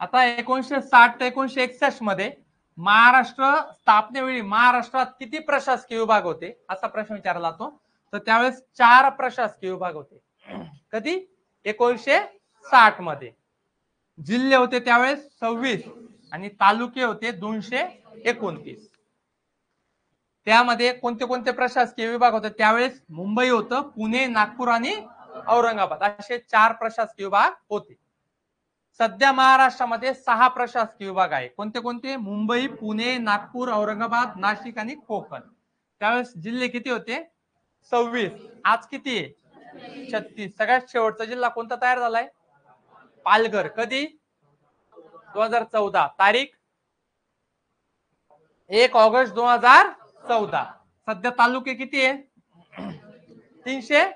आता 1960 ते 1961 मध्ये महाराष्ट्र स्थापनेवेळी महाराष्ट्रात किती प्रशासकीय विभाग होते असा प्रश्न विचारला जातो. तर त्यावेळेस 4 प्रशासकीय विभाग होते. कधी? 1960 मध्ये. जिल्हे होते त्यावेळेस 26 आणि तालुके होते 229. त्यामध्ये कोणते कोणते प्रशासकीय विभाग होते त्यावेळेस? मुंबई होतं, पुणे, नागपूर आणि औरंगाबाद असे 4 प्रशासकीय विभाग होते. सध्या महाराष्ट्रामध्ये 6 प्रशासकीय विभाग आहे. कोणते कोणते? मुंबई, पुणे, नागपूर, औरंगाबाद, नाशिक आणि कोकण. त्यावेळेस जिल्हे किती होते? 26. आज किती आहे? 36. सगळ्यात शेवटचा जिल्हा कोणता तयार झालाय? पालघर. कधी? 2014. तारीख 1 ऑगस्ट 2014. सध्या तालुके किती आहे? 300.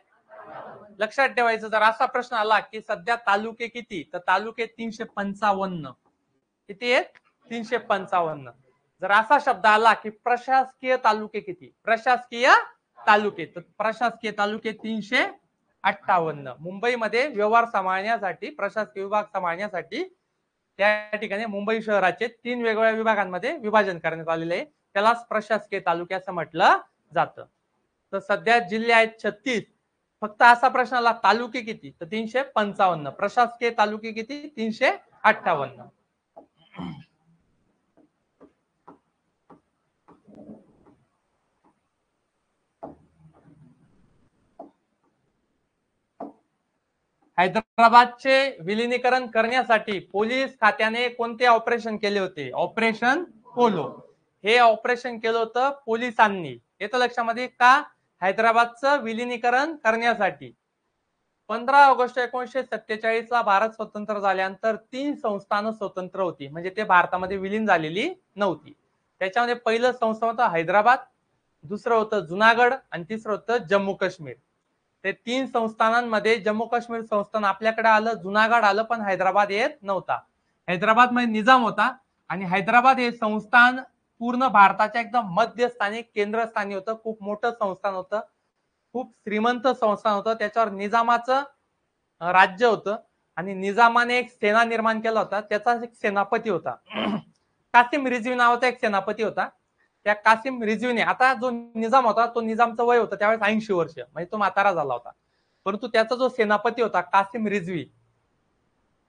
लक्षात ठेवायचं, जर असा प्रश्न आला की सध्या तालुके किती, तर तालुके 355. किती आहेत? 355. जर असा शब्द आला की प्रशासकीय तालुके किती, प्रशासकीय तालुके, तर प्रशासकीय तालुके 358. मुंबईमध्ये व्यवहार सांभाळण्यासाठी, प्रशासकीय विभाग सांभाळण्यासाठी त्या ठिकाणी मुंबई शहराचे 3 वेगवेगळ्या विभागांमध्ये विभाजन करण्यात आलेले आहे. त्यालाच प्रशासकीय तालुके असं म्हटलं जातं. तर सध्या जिल्हे आहेत 36. फक्त असा प्रश्न आला तालुके किती, तर 355. प्रशासकीय तालुके किती? 358. हैदराबादचे विलिनीकरण करण्यासाठी पोलीस खात्याने कोणते ऑपरेशन केले होते? Operation polo. हे ऑपरेशन केलं होतं पोलिसांनी. येतं लक्षामध्ये का? हैदराबादचं विलिनीकरण करण्यासाठी. 15 ऑगस्ट 1947 ला भारत स्वतंत्र झाल्यानंतर 3 संस्थानं स्वतंत्र होती, म्हणजे ते भारतामध्ये विलीन झालेली नव्हती. त्याच्यामध्ये पहिलं संस्थान होतं हैदराबाद, दुसरं होतं जुनागड आणि तिसरं होतं जम्मू काश्मीर. ते 3 संस्थानांमध्ये जम्मू काश्मीर संस्थान आपल्याकडे आलं, जुनागड आलं, पण हैदराबाद येत नव्हता. हैदराबाद मध्ये निजाम होता आणि हैदराबाद हे संस्थान पूर्ण भारताच्या एकदम मध्यस्थानी केंद्रस्थानी होतं. खूप मोठं संस्थान होतं, खूप श्रीमंत संस्थान होतं. त्याच्यावर निजामाचं राज्य होतं आणि निजामाने एक सेना निर्माण केला होता. त्याचा एक सेनापती होता, कासिम रिझवी नावाचा एक सेनापती होता. त्या कासिम रिझवीने, आता जो निजाम होता तो निजामचं वय होतं त्यावेळेस 80 वर्ष, म्हणजे तो म्हातारा झाला होता. परंतु त्याचा जो सेनापती होता कासिम रिझवी,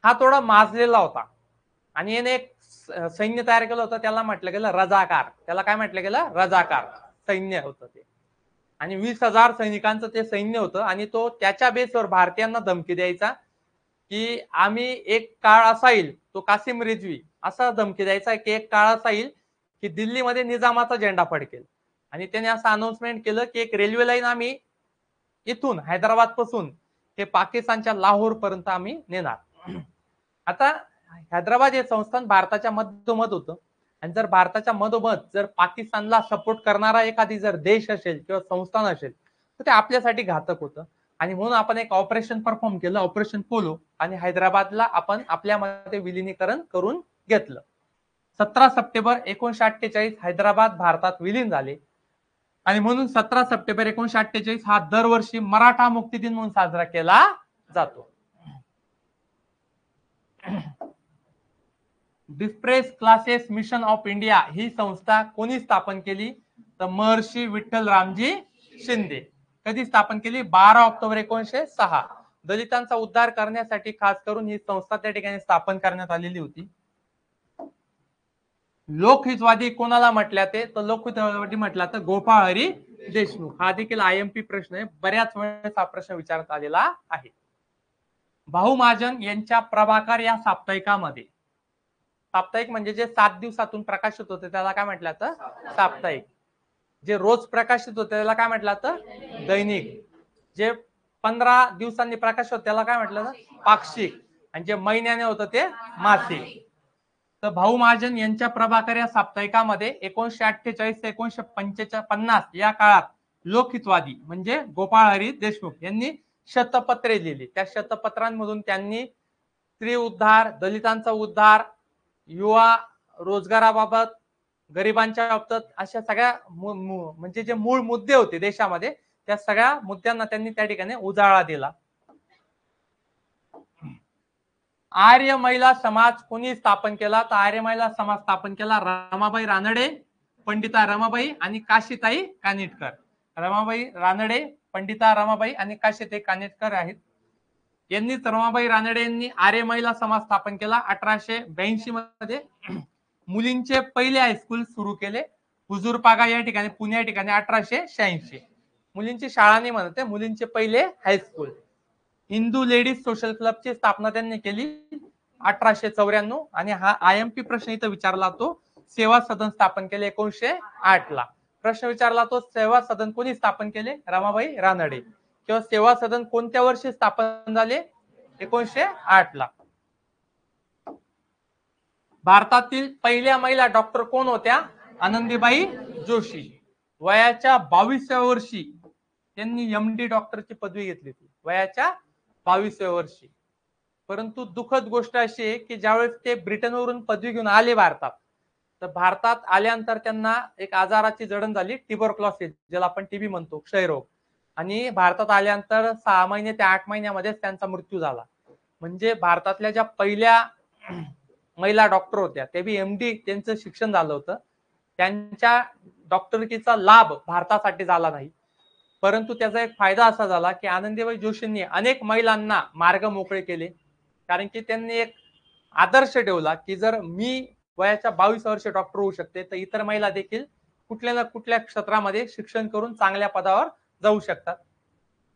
हा थोडा माजलेला होता आणि याने एक सैन्य तयार केलं होतं. त्याला म्हटलं गेलं रजाकार. त्याला काय म्हटलं गेलं? रजाकार सैन्य होतं ते. आणि 20,000 सैनिकांचं ते सैन्य होतं आणि तो त्याच्या बेसवर भारतीयांना धमकी द्यायचा की आम्ही, एक काळ असा येईल, तो कासिम रिझवी असा धमकी द्यायचा की एक काळ असा येईल की दिल्लीमध्ये निजामाचा झेंडा फडकेल. आणि त्याने असं अनाउन्समेंट केलं की एक रेल्वे लाईन आम्ही इथून हैदराबाद पासून ते पाकिस्तानच्या लाहोर पर्यंत आम्ही नेणार. आता हैदराबाद हे संस्थान भारताच्या मधोमध होतं आणि जर भारताच्या मधोमध जर पाकिस्तानला सपोर्ट करणारा एखादी जर देश असेल किंवा संस्थान असेल तर ते आपल्यासाठी घातक होतं. आणि म्हणून आपण एक ऑपरेशन परफॉर्म केलं, ऑपरेशन पोलो, आणि हैदराबादला आपण आपल्यामध्ये विलिनीकरण करून घेतलं. 17 सप्टेंबर 1948 हैदराबाद भारतात विलीन झाले आणि म्हणून 17 सप्टेंबर 1948 हा दरवर्षी मराठा मुक्ती दिन म्हणून साजरा केला जातो. डिस्प्रेस क्लासेस मिशन ऑफ इंडिया ही संस्था कोणी स्थापन केली? तर महर्षी विठ्ठल रामजी शिंदे. कधी स्थापन केली? 12 ऑक्टोबर 1906. दलितांचा उद्धार करण्यासाठी खास करून ही संस्था त्या ठिकाणी स्थापन करण्यात आलेली होती. लोकहितवादी कोणाला म्हटल्या ते? तर लोकहितवादी म्हटला तर गोपाळ हरी देशमुख. हा देखील IMP प्रश्न आहे, बऱ्याच वेळेस हा प्रश्न विचारण्यात आलेला आहे. भाऊ महाजन यांच्या प्रभाकर या साप्ताहिकामध्ये, साप्ताहिक म्हणजे जे 7 दिवसातून प्रकाशित होते त्याला काय म्हटलं तर साप्ताहिक. जे रोज प्रकाशित होते त्याला काय म्हटलं तर दैनिक. जे 15 दिवसांनी प्रकाशित होते त्याला काय म्हटलं तर पाक्षिक. आणि जे महिन्याने होतं ते मासिक. तर भाऊ महाजन यांच्या प्रभाकर या साप्ताहिकामध्ये 1948 ते 1950 या काळात लोकहितवादी म्हणजे गोपाळ हरी देशमुख यांनी शतपत्रे लिहिली. त्या शतपत्रांमधून त्यांनी स्त्री उद्धार, दलितांचा उद्धार, युवा रोजगाराबाबत, गरिबांच्या बाबतीत अशा सगळ्या म्हणजे जे मूळ मुद्दे होते देशामध्ये त्या सगळ्या मुद्द्यांना त्यांनी त्या ठिकाणी उजाळा दिला. आर्य महिला समाज कोणी स्थापन केला? तर आर्य महिला समाज स्थापन केला रमाबाई रानडे, पंडिता रमाबाई आणि काशीताई कानिटकर. रमाबाई रानडे, पंडिता रमाबाई आणि काशीताई कानिटकर आहेत. यांनीच, रमाबाई रानडे यांनी आर्य महिला समाज स्थापन केला. 1882 मध्ये मुलींचे पहिले हायस्कूल सुरू केले हुजूरपागा या ठिकाणी, पुणे या ठिकाणी 1886. मुलींची शाळा नाही म्हणते, मुलींचे पहिले हायस्कूल. हिंदू लेडीज सोशल क्लबची स्थापना त्यांनी केली 1894 आणि हा IMP प्रश्न इथं विचारला तो सेवा सदन स्थापन केले 1908 ला. प्रश्न विचारला तो सेवा सदन कोणी स्थापन केले? रमाबाई रानडे. किंवा सेवा सदन कोणत्या वर्षी स्थापन झाले? 1908 ला. भारतातील पहिल्या महिला डॉक्टर कोण होत्या? आनंदीबाई जोशी. वयाच्या 22व्या वर्षी त्यांनी MD डॉक्टरची पदवी घेतली होती, वयाच्या 22व्या वर्षी. परंतु दुःखद गोष्ट अशी आहे की ज्यावेळेस ते ब्रिटनवरून पदवी घेऊन आले भारतात, तर भारतात आल्यानंतर त्यांना एक आजाराची जडण झाली, ट्युबरक्लोसिस, ज्याला आपण TB म्हणतो, क्षयरोग. आणि भारतात आल्यानंतर 6 महिने ते 8 महिन्यामध्येच त्यांचा मृत्यू झाला. म्हणजे भारतातल्या ज्या पहिल्या महिला डॉक्टर होत्या, ते बी MD त्यांचं शिक्षण झालं होतं, त्यांच्या डॉक्टरकीचा लाभ भारतासाठी झाला नाही. परंतु त्याचा एक फायदा असा झाला की आनंदीबाई जोशींनी अनेक महिलांना मार्ग मोकळे केले. कारण की त्यांनी एक आदर्श ठेवला की जर मी वयाच्या 22 वर्षे डॉक्टर होऊ शकते, तर इतर महिला देखील कुठल्या ना कुठल्या क्षेत्रामध्ये शिक्षण करून चांगल्या पदावर जाऊ शकतात.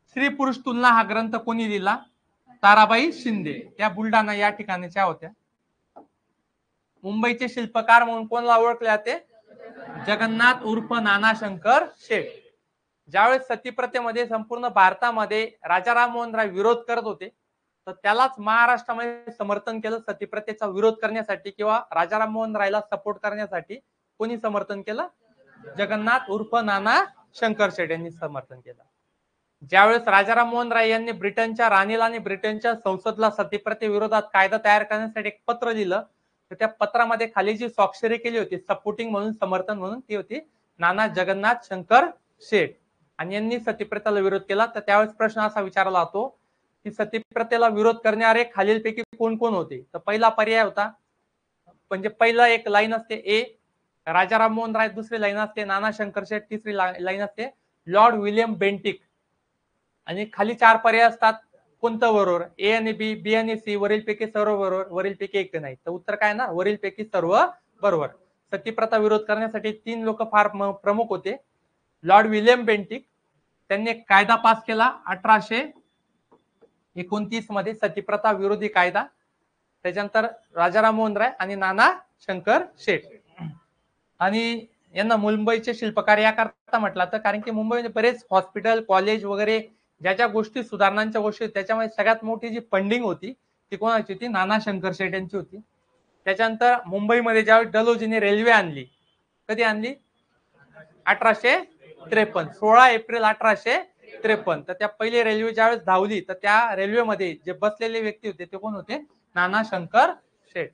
स्त्री पुरुष तुलना हा ग्रंथ कोणी लिहिला? ताराबाई शिंदे. त्या बुलढाणा या ठिकाणच्या होत्या. मुंबईचे शिल्पकार म्हणून कोणाला ओळखले जाते? जगन्नाथ उर्फ नाना शंकर शेठ. ज्यावेळेस सतीप्रथेमध्ये संपूर्ण भारतामध्ये राजा राममोहन राय विरोध करत होते, तर त्यालाच महाराष्ट्रामध्ये समर्थन केलं. सतीप्रथेचा विरोध करण्यासाठी किंवा राजा राममोहन रायला सपोर्ट करण्यासाठी कोणी समर्थन केलं? जगन्नाथ उर्फ नाना शंकर शेठ यांनी समर्थन केलं. ज्यावेळेस राजा राममोहन राय यांनी ब्रिटनच्या राणीला आणि ब्रिटनच्या संसदला सतीप्रथे विरोधात कायदा तयार करण्यासाठी एक पत्र लिहिलं, तर त्या पत्रामध्ये खाली जी स्वाक्षरी केली होती सपोर्टिंग म्हणून, समर्थन म्हणून, ती होती नाना जगन्नाथ शंकर शेठ. आणि यांनी सतीप्रथेला विरोध केला. तर त्यावेळेस प्रश्न असा विचारला जातो की सतीप्रथेला विरोध करणारे खालीलपैकी कोण कोण होते? तर पहिला पर्याय होता, म्हणजे पहिला एक लाईन असते ए राजा राममोहन राय, दुसरी लाईन असते नाना शंकर शेठ, तिसरी लाईन असते लॉर्ड विलियम बेंटिक. आणि खाली 4 पर्याय असतात, कोणतं बरोबर? ए आणि बी, बी आणि सी, वरीलपैकी सर्व बरोबर, वरीलपैकी एक नाही. तर उत्तर काय ना? वरीलपैकी सर्व बरोबर. सतीप्रथा विरोध करण्यासाठी 3 लोक फार प्रमुख होते. लॉर्ड विलियम बेंटिक, त्यांनी एक कायदा पास केला 1829 मध्ये, सतीप्रथा विरोधी कायदा. त्याच्यानंतर राजा राममोहन राय आणि नाना शंकर शेठ. आणि यांना मुंबईचे शिल्पकार याकरता म्हटलं तर कारण की मुंबईमध्ये बरेच हॉस्पिटल, कॉलेज वगैरे ज्या ज्या गोष्टी सुधारणांच्या गोष्टी, त्याच्यामध्ये सगळ्यात मोठी जी फंडिंग होती ती कोणाची होती? नाना शंकर शेठ यांची होती. त्याच्यानंतर मुंबईमध्ये ज्यावेळी डलोजीने रेल्वे आणली, कधी आणली? 1853, 16 एप्रिल 1853. तर त्या पहिली रेल्वे ज्यावेळेस धावली, तर त्या रेल्वेमध्ये जे बसलेले व्यक्ती होते ते कोण होते? नाना शंकर शेठ.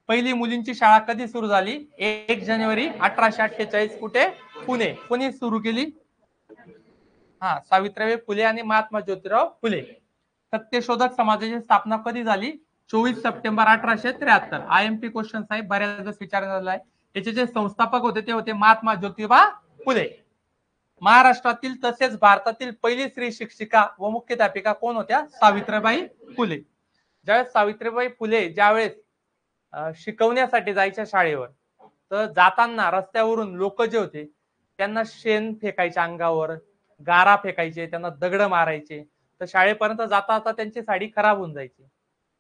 पहिली मुलींची शाळा कधी सुरू झाली? 1 जानेवारी 1848. कुठे? पुणे. कोणी सुरू केली? सावित्रीबाई फुले आणि महात्मा ज्योतिराव फुले. सत्यशोधक समाजाची स्थापना कधी झाली? 24 सप्टेंबर 1873. IMP क्वेश्चन साहेब बऱ्याचदा विचारण्यात आला आहे. याचे जे संस्थापक होते ते होते महात्मा ज्योतिबा फुले. महाराष्ट्रातील तसेच भारतातील पहिली स्त्री शिक्षिका व मुख्याध्यापिका कोण होत्या? सावित्रीबाई फुले. ज्यावेळेस सावित्रीबाई फुले ज्यावेळेस शिकवण्यासाठी जायच्या शाळेवर, तर जाताना रस्त्यावरून लोक जे होते त्यांना शेण फेकायचे अंगावर, गारा फेकायचे, त्यांना दगड मारायचे. तर शाळेपर्यंत जाता जाता त्यांची साडी खराब होऊन जायची.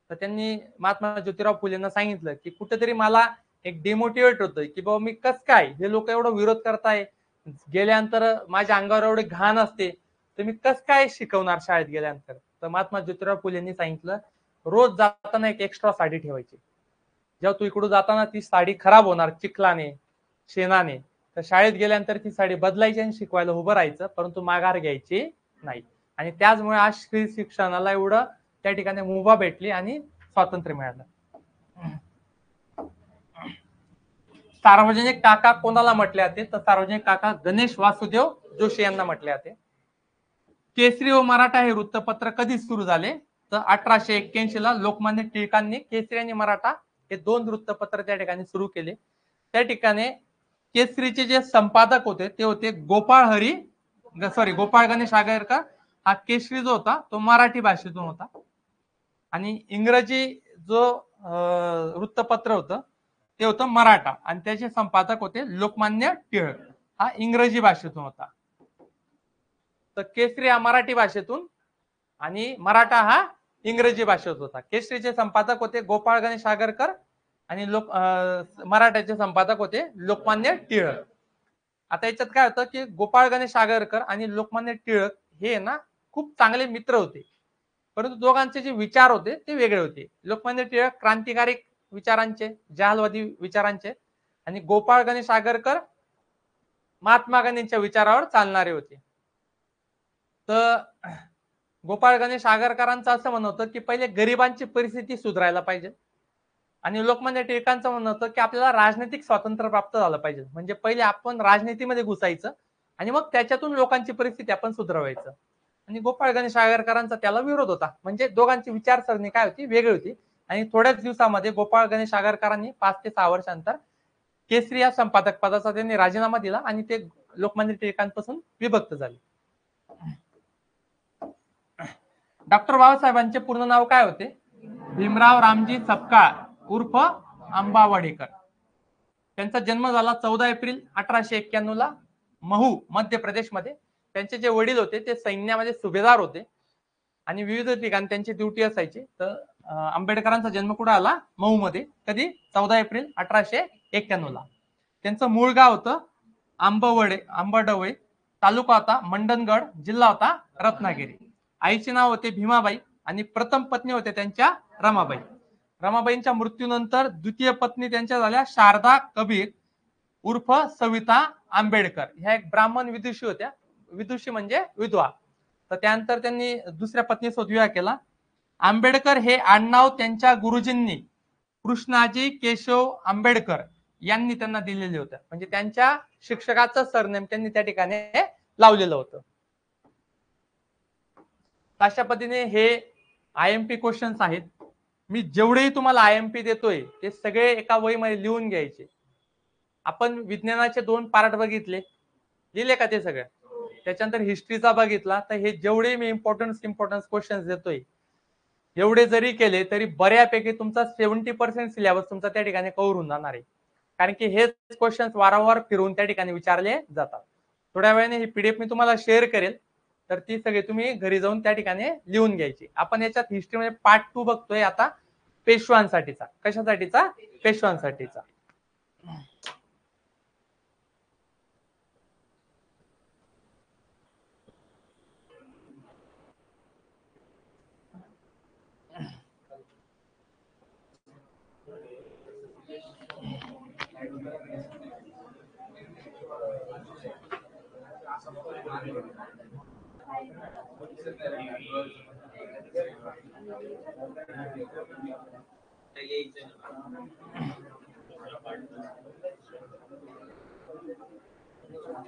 तर त्यांनी महात्मा ज्योतिराव फुलेंना सांगितलं की कुठेतरी मला एक डिमोटिवेट होतंय की बाबा मी कस काय, हे लोक एवढं विरोध करताय, गेल्यानंतर माझ्या अंगावर एवढे घाण असते, तर मी कस काय शिकवणार शाळेत गेल्यानंतर. तर महात्मा ज्योतिराव फुलेंनी सांगितलं, रोज जाताना एक एक्स्ट्रा साडी ठेवायची. जेव्हा तू इकडून जाताना ती साडी खराब होणार चिखलाने, शेणाने, तर शाळेत गेल्यानंतर ती साडी बदलायची आणि शिकवायला उभं राहायचं, परंतु माघार घ्यायची नाही. आणि त्याचमुळे आज स्त्री शिक्षणाला एवढं त्या ठिकाणी मुभा भेटली आणि स्वातंत्र्य मिळालं. सार्वजनिक काका कोणाला म्हटले जाते? तर सार्वजनिक काका गणेश वासुदेव जोशी यांना म्हटले जाते. केसरी व मराठा हे वृत्तपत्र कधी सुरू झाले? तर 1881 ला लोकमान्य टिळकांनी केसरी आणि मराठा हे 2 वृत्तपत्र त्या ठिकाणी सुरू केले. त्या ठिकाणी केसरीचे जे संपादक होते ते होते गोपाळ गणेश आगरकर. हा केसरी जो होता तो मराठी भाषेतून होता. आणि इंग्रजी जो वृत्तपत्र होतं ते होतं मराठा, आणि त्याचे संपादक होते लोकमान्य टिळक. हा इंग्रजी भाषेतून होता. तर केसरी हा मराठी भाषेतून आणि मराठा हा इंग्रजी भाषेत होता. केसरीचे संपादक होते गोपाळ गणेश आगरकर आणि मराठ्याचे संपादक होते लोकमान्य टिळक. आता याच्यात काय होतं की गोपाळ गणेश आगरकर आणि लोकमान्य टिळक हे ना खूप चांगले मित्र होते, परंतु दोघांचे जे विचार होते ते वेगळे होते. लोकमान्य टिळक क्रांतिकारी विचारांचे, जहालवादी विचारांचे, आणि गोपाळ गणेश आगरकर महात्मा गांधींच्या विचारावर चालणारे होते. तर गोपाळ गणेश आगरकरांचं असं म्हणणं होतं की पहिले गरिबांची परिस्थिती सुधारायला पाहिजे, आणि लोकमान्य टिळकांचं म्हणणं होतं की आपल्याला राजनैतिक स्वातंत्र्य प्राप्त झालं पाहिजे, म्हणजे पहिले आपण राजनीतीमध्ये घुसायचं आणि मग त्याच्यातून लोकांची परिस्थिती आपण सुधारायचं. आणि गोपाळ गणेश आगरकरांचा त्याला विरोध होता, म्हणजे दोघांची विचारसरणी काय होती, वेगळी होती. आणि थोड्याच दिवसामध्ये गोपाळ गणेश आगरकरांनी 5 ते 6 वर्षांतर केसरी या संपादक पदाचा त्यांनी राजीनामा दिला आणि ते लोकमान्य टिळकांपासून विभक्त झाले. डॉक्टर बाबासाहेबांचे पूर्ण नाव काय होते? भीमराव रामजी सपकाळ उर्फ अंबावडेकर. त्यांचा जन्म झाला 14 एप्रिल 1891 ला महू मध्य प्रदेशमध्ये. त्यांचे जे वडील होते ते सैन्यामध्ये सुभेदार होते आणि विविध ठिकाणी त्यांची ड्युटी असायची. तर आंबेडकरांचा जन्म कुठे आला? महू मध्ये. कधी? 14 एप्रिल 1891 ला. त्यांचं मूळ गाव होतं आंबडवळे, तालुका होता मंडणगड, जिल्हा होता रत्नागिरी. आईचे नाव होते भीमाबाई आणि प्रथम पत्नी होते त्यांच्या रमाबाई. रमाबाईंच्या मृत्यूनंतर द्वितीय पत्नी त्यांच्या झाल्या शारदा कबीर उर्फ सविता आंबेडकर. ह्या एक ब्राह्मण विदुषी होत्या. विदुषी म्हणजे विधवा. तर त्यानंतर त्यांनी दुसऱ्या पत्नीसोबत विवाह केला. आंबेडकर हे आडनाव त्यांच्या गुरुजींनी कृष्णाजी केशव आंबेडकर यांनी त्यांना दिलेले होते, म्हणजे त्यांच्या शिक्षकाचं सरनेम त्यांनी त्या ठिकाणी लावलेलं होतं. अशा पद्धतीने हे आयएमपी क्वेश्चन्स आहेत. मी जेवढेही तुम्हाला आयएमपी देतोय ते सगळे एका वहीमध्ये लिहून घ्यायचे. आपण विज्ञानाचे 2 पार्ट बघितले, लिहिले का ते सगळे? त्याच्यानंतर हिस्ट्रीचा बघितला. तर हे जेवढे मी इम्पॉर्टन्स क्वेश्चन्स देतोय एवढे जरी केले तरी बऱ्यापैकी तुमचा 70% सिलेबस तुमचा त्या ठिकाणी कव्हर होऊन जाणार आहे, कारण की हेच क्वेश्चन्स वारंवार फिरवून त्या ठिकाणी विचारले जातात. थोड्या वेळाने ही पीडीएफ मी तुम्हाला शेअर करेल, तर ती सगळी तुम्ही घरी जाऊन त्या ठिकाणी लिहून घ्यायची. आपण याच्यात हिस्ट्रीमध्ये पार्ट 2 बघतोय आता, पेशवांसाठीचा. कशासाठीचा? पेशवांसाठीचा.